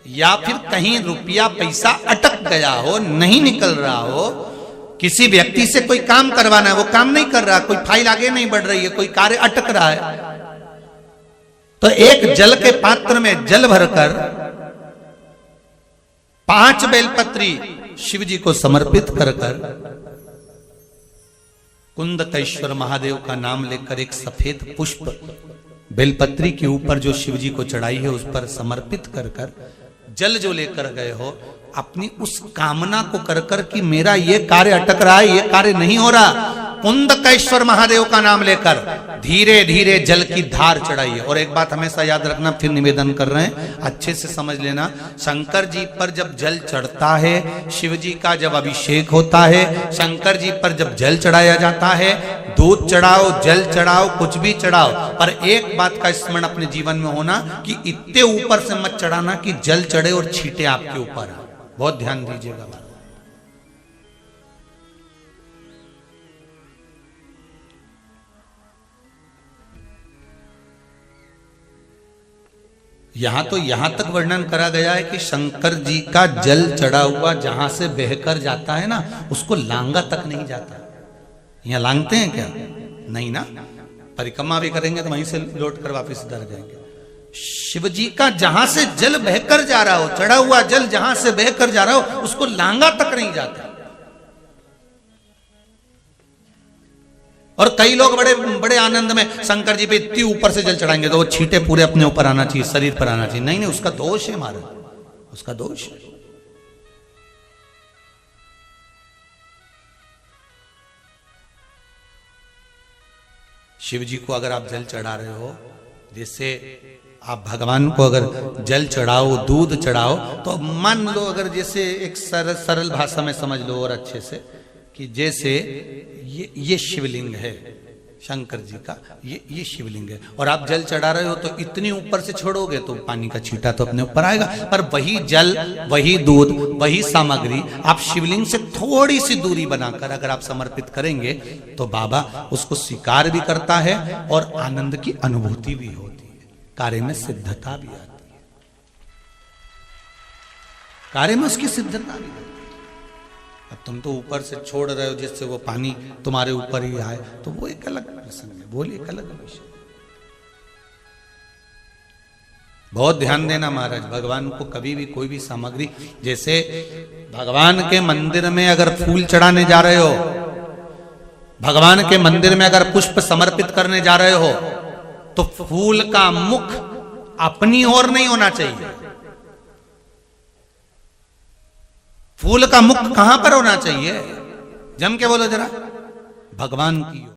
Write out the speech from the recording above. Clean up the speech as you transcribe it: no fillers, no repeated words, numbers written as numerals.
या फिर कहीं रुपया पैसा अटक गया हो, नहीं निकल रहा हो, किसी व्यक्ति से कोई काम करवाना है, वो काम नहीं कर रहा, कोई फाइल आगे नहीं बढ़ रही है, कोई कार्य अटक रहा है, तो एक जल के पात्र में जल भरकर 5 बेलपत्री शिव जी को समर्पित कर कुंदकेश्वर महादेव का नाम लेकर एक सफेद पुष्प बेलपत्री के ऊपर जो शिव जी को चढ़ाई है उस पर समर्पित कर जल जो लेकर गए हो, अपनी उस कामना को कर कि मेरा ये कार्य अटक रहा है, ये कार्य नहीं हो रहा, कुंदकेश्वर महादेव का नाम लेकर धीरे धीरे जल की धार चढ़ाइए। और एक बात हमेशा याद रखना, फिर निवेदन कर रहे हैं, अच्छे से समझ लेना, शंकर जी पर जब जल चढ़ता है, शिव जी का जब अभिषेक होता है, शंकर जी पर जब जल चढ़ाया जाता है, दूध चढ़ाओ, जल चढ़ाओ, कुछ भी चढ़ाओ, पर एक बात का स्मरण अपने जीवन में होना कि इतने ऊपर से मत चढ़ाना कि जल चढ़े और छींटे आपके ऊपर। बहुत ध्यान दीजिएगा। यहां तक वर्णन करा गया है कि शंकर जी का जल चढ़ा हुआ जहां से बहकर जाता है ना, उसको लांगा तक नहीं जाता। यहां लांगते हैं क्या? नहीं ना, परिक्रमा भी करेंगे तो वहीं से लौट कर वापस इधर जाएंगे। शिव जी का जहां से जल बहकर जा रहा हो, चढ़ा हुआ जल जहां से बहकर जा रहा हो, उसको लांगा तक नहीं जाता। और कई लोग बड़े बड़े आनंद में शंकर जी पे इतनी ऊपर से जल चढ़ाएंगे तो वो छींटे पूरे अपने ऊपर आना चाहिए, शरीर पर आना चाहिए। नहीं नहीं, उसका दोष है महाराज, उसका दोष है। शिव जी को अगर आप जल चढ़ा रहे हो, जैसे आप भगवान को अगर जल चढ़ाओ, दूध चढ़ाओ, तो मान लो अगर जैसे एक सरल भाषा में समझ लो और अच्छे से, कि जैसे ये शिवलिंग है शंकर जी का, ये शिवलिंग है, और आप जल चढ़ा रहे हो तो इतनी ऊपर से छोड़ोगे तो पानी का छींटा तो अपने ऊपर आएगा, पर वही जल, वही दूध, वही सामग्री आप शिवलिंग से थोड़ी सी दूरी बनाकर अगर आप समर्पित करेंगे तो बाबा उसको स्वीकार भी करता है और आनंद की अनुभूति भी होती है, कार्य में सिद्धता भी आती है, कार्य में उसकी सिद्धता भी होती है। अब तुम तो ऊपर से छोड़ रहे हो जिससे वो पानी तुम्हारे ऊपर ही आए, तो वो एक अलग प्रसंग है, बोलिए एक अलग विषय। बहुत ध्यान देना महाराज, भगवान को कभी भी कोई भी सामग्री, जैसे भगवान के मंदिर में अगर फूल चढ़ाने जा रहे हो, भगवान के मंदिर में अगर पुष्प समर्पित करने जा रहे हो, तो फूल का मुख अपनी ओर नहीं होना चाहिए। फूल का मुख कहां पर होना चाहिए? जम के बोलो जरा, भगवान की ओर।